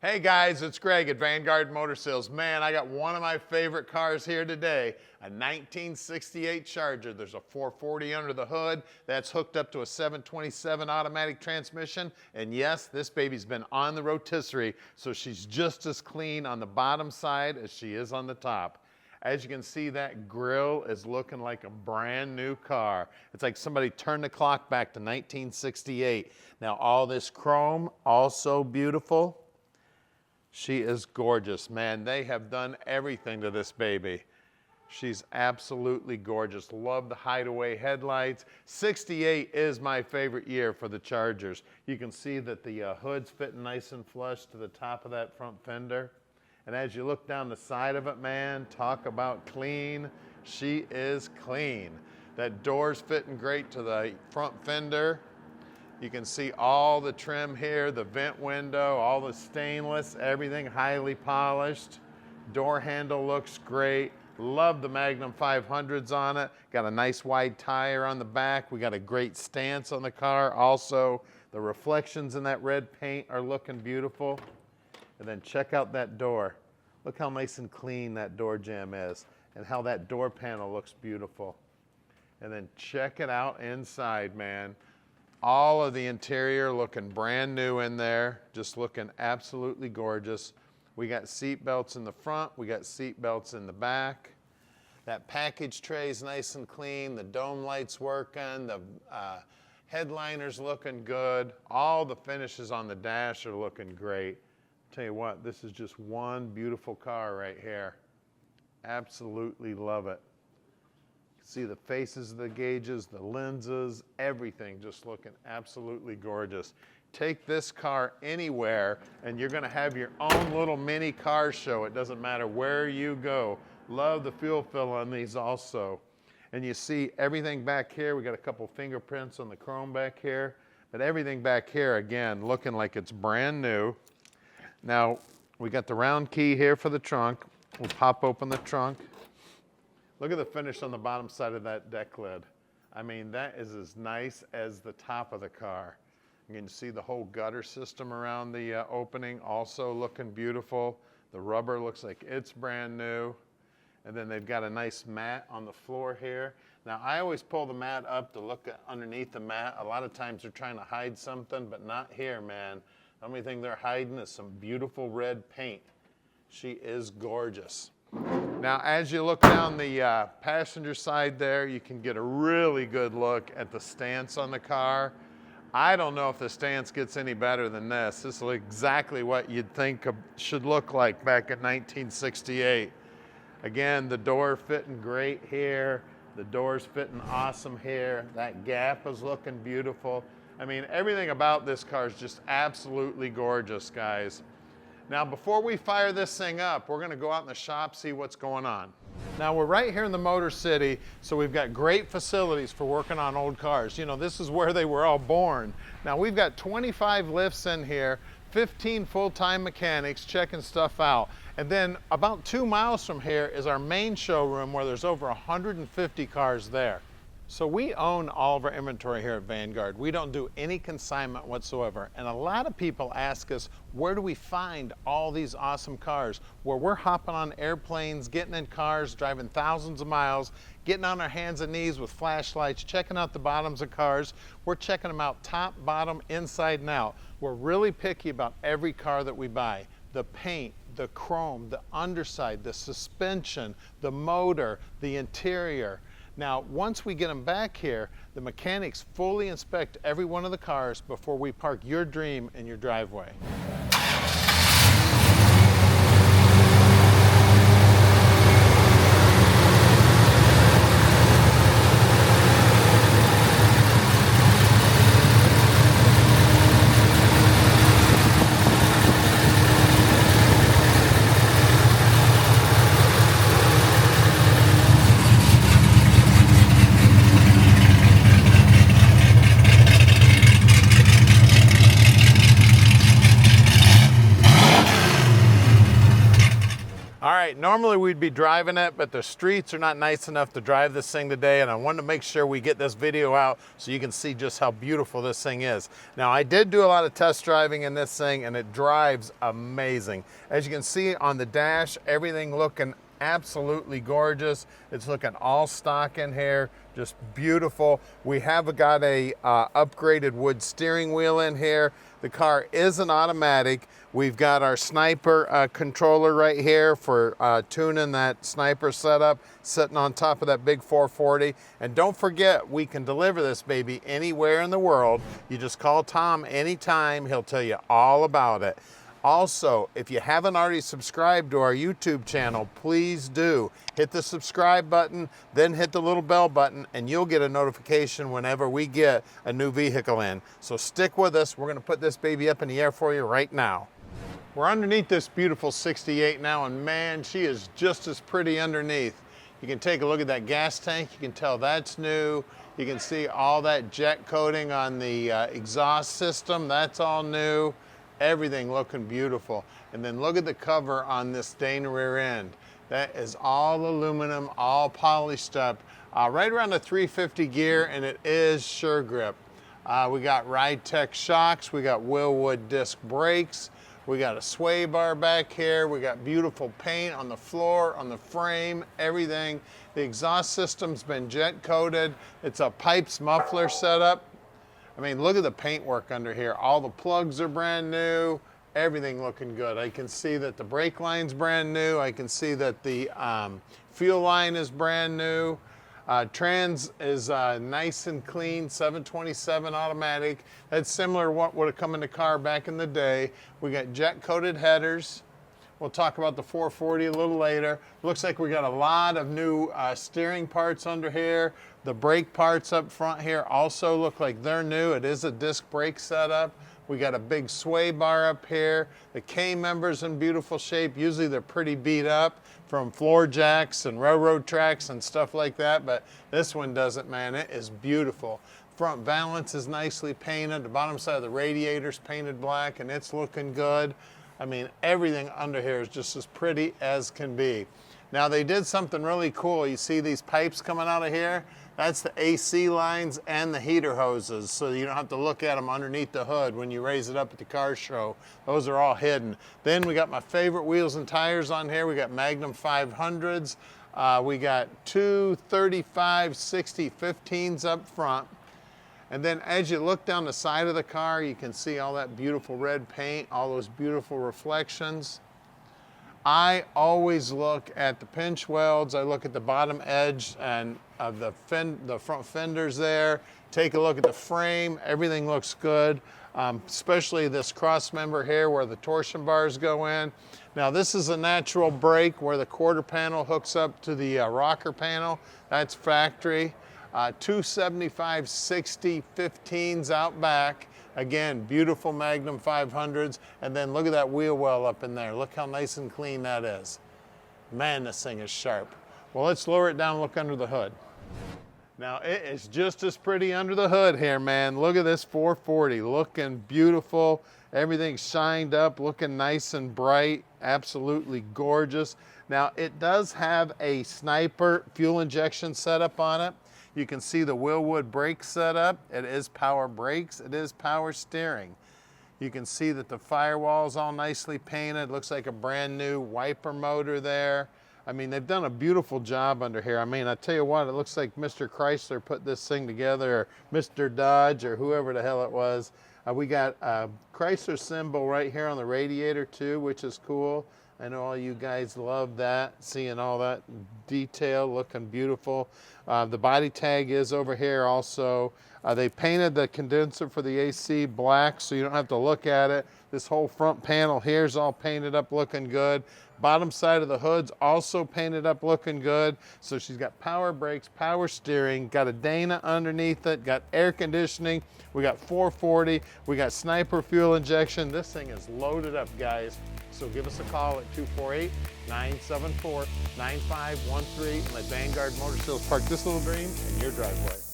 Hey guys, it's Greg at Vanguard Motor Sales. Man, I got one of my favorite cars here today, a 1968 Charger. There's a 440 under the hood that's hooked up to a 727 automatic transmission. And yes, this baby's been on the rotisserie, so she's just as clean on the bottom side as she is on the top. As you can see, that grille is looking like a brand new car. It's like somebody turned the clock back to 1968. Now all this chrome, also beautiful. She is gorgeous, man. They have done everything to this baby. She's absolutely gorgeous. Love the hideaway headlights. 68 is my favorite year for the Chargers. You can see that the hood's fitting nice and flush to the top of that front fender. And as you look down the side of it, man, talk about clean. She is clean. That door's fitting great to the front fender. You can see all the trim here, the vent window, all the stainless, everything highly polished. Door handle looks great. Love the Magnum 500s on it. Got a nice wide tire on the back. We got a great stance on the car. Also, the reflections in that red paint are looking beautiful. And then check out that door. Look how nice and clean that door jamb is and how that door panel looks beautiful. And then check it out inside, man. All of the interior looking brand new in there, just looking absolutely gorgeous. We got seat belts in the front, we got seat belts in the back. That package tray is nice and clean, the dome lights working, the headliner's looking good. All the finishes on the dash are looking great. Tell you what, this is just one beautiful car right here. Absolutely love it. See the faces of the gauges, the lenses, everything just looking absolutely gorgeous. Take this car anywhere and you're gonna have your own little mini car show. It doesn't matter where you go. Love the fuel fill on these also. And you see everything back here. We got a couple fingerprints on the chrome back here, but everything back here, again, looking like it's brand new. Now, we got the round key here for the trunk. We'll pop open the trunk. Look at the finish on the bottom side of that deck lid. I mean, that is as nice as the top of the car. You can see the whole gutter system around the opening, also looking beautiful. The rubber looks like it's brand new. And then they've got a nice mat on the floor here. Now, I always pull the mat up to look underneath the mat. A lot of times they're trying to hide something, but not here, man. The only thing they're hiding is some beautiful red paint. She is gorgeous. Now, as you look down the passenger side there, you can get a really good look at the stance on the car. I don't know if the stance gets any better than this. This is exactly what you'd think should look like back in 1968. Again, the door fitting great here. The door's fitting awesome here. That gap is looking beautiful. I mean, everything about this car is just absolutely gorgeous, guys. Now, before we fire this thing up, we're gonna go out in the shop, see what's going on. Now, we're right here in the Motor City, so we've got great facilities for working on old cars. You know, this is where they were all born. Now, we've got 25 lifts in here, 15 full-time mechanics checking stuff out. And then about 2 miles from here is our main showroom where there's over 150 cars there. So we own all of our inventory here at Vanguard. We don't do any consignment whatsoever. And a lot of people ask us, where do we find all these awesome cars? Where we're hopping on airplanes, getting in cars, driving thousands of miles, getting on our hands and knees with flashlights, checking out the bottoms of cars. We're checking them out top, bottom, inside and out. We're really picky about every car that we buy. The paint, the chrome, the underside, the suspension, the motor, the interior. Now, once we get them back here, the mechanics fully inspect every one of the cars before we park your dream in your driveway. All right, normally we'd be driving it, but the streets are not nice enough to drive this thing today, and I wanted to make sure we get this video out so you can see just how beautiful this thing is. Now, I did do a lot of test driving in this thing, and it drives amazing. As you can see on the dash, everything looking absolutely gorgeous. It's looking all stock in here, just beautiful. We have got a upgraded wood steering wheel in here. The car is an automatic. We've got our sniper controller right here for tuning that sniper setup, sitting on top of that big 440. And don't forget, we can deliver this baby anywhere in the world. You just call Tom anytime. He'll tell you all about it. Also, if you haven't already subscribed to our YouTube channel, please do. Hit the subscribe button, then hit the little bell button, and you'll get a notification whenever we get a new vehicle in. So stick with us. We're gonna put this baby up in the air for you right now. We're underneath this beautiful 68 now, and man, she is just as pretty underneath. You can take a look at that gas tank. You can tell that's new. You can see all that jet coating on the exhaust system. That's all new. Everything looking beautiful. And then look at the cover on this Dana rear end. That is all aluminum, all polished up, right around the 350 gear, and it is sure grip. We got Ride Tech shocks, we got Willwood disc brakes, we got a sway bar back here, we got beautiful paint on the floor, on the frame, everything. The exhaust system's been jet coated. It's a pipes muffler setup. I mean, look at the paintwork under here. All the plugs are brand new, everything looking good. I can see that the brake line's brand new. I can see that the fuel line is brand new. Trans is nice and clean, 727 automatic. That's similar to what would have come in the car back in the day. We got jet coated headers. We'll talk about the 440 a little later. Looks like we got a lot of new steering parts under here. The brake parts up front here also look like they're new. It is a disc brake setup. We got a big sway bar up here. The K-member's in beautiful shape. Usually they're pretty beat up from floor jacks and railroad tracks and stuff like that, but this one doesn't, man. It is beautiful. Front valance is nicely painted. The bottom side of the radiator's painted black, and it's looking good. I mean, everything under here is just as pretty as can be. Now, they did something really cool. You see these pipes coming out of here? That's the AC lines and the heater hoses, so you don't have to look at them underneath the hood when you raise it up at the car show. Those are all hidden. Then we got my favorite wheels and tires on here. We got Magnum 500s. We got two 35/60 15s up front. And then as you look down the side of the car, you can see all that beautiful red paint, all those beautiful reflections. I always look at the pinch welds. I look at the bottom edge and of the front fenders there. Take a look at the frame. Everything looks good, especially this cross member here where the torsion bars go in. Now, this is a natural brake where the quarter panel hooks up to the rocker panel. That's factory. 275/60 15s out back. Again, beautiful Magnum 500s. And then look at that wheel well up in there. Look how nice and clean that is. Man, this thing is sharp. Well, let's lower it down and look under the hood. Now, it is just as pretty under the hood here, man. Look at this 440, looking beautiful. Everything's shined up, looking nice and bright, absolutely gorgeous. Now, it does have a sniper fuel injection setup on it. You can see the Willwood brake setup. It is power brakes. It is power steering. You can see that the firewall is all nicely painted. Looks like a brand new wiper motor there. I mean, they've done a beautiful job under here. I mean, I tell you what, it looks like Mr. Chrysler put this thing together, or Mr. Dodge, or whoever the hell it was. We got a Chrysler symbol right here on the radiator too, which is cool. I know all you guys love that, seeing all that detail, looking beautiful. The body tag is over here also. They painted the condenser for the AC black, so you don't have to look at it. This whole front panel here is all painted up, looking good. Bottom side of the hood's also painted up, looking good. So she's got power brakes, power steering, got a Dana underneath it, got air conditioning. We got 440, we got sniper fuel injection. This thing is loaded up, guys. So give us a call at 248-974-9513 and let Vanguard Motor Sales park this little dream in your driveway.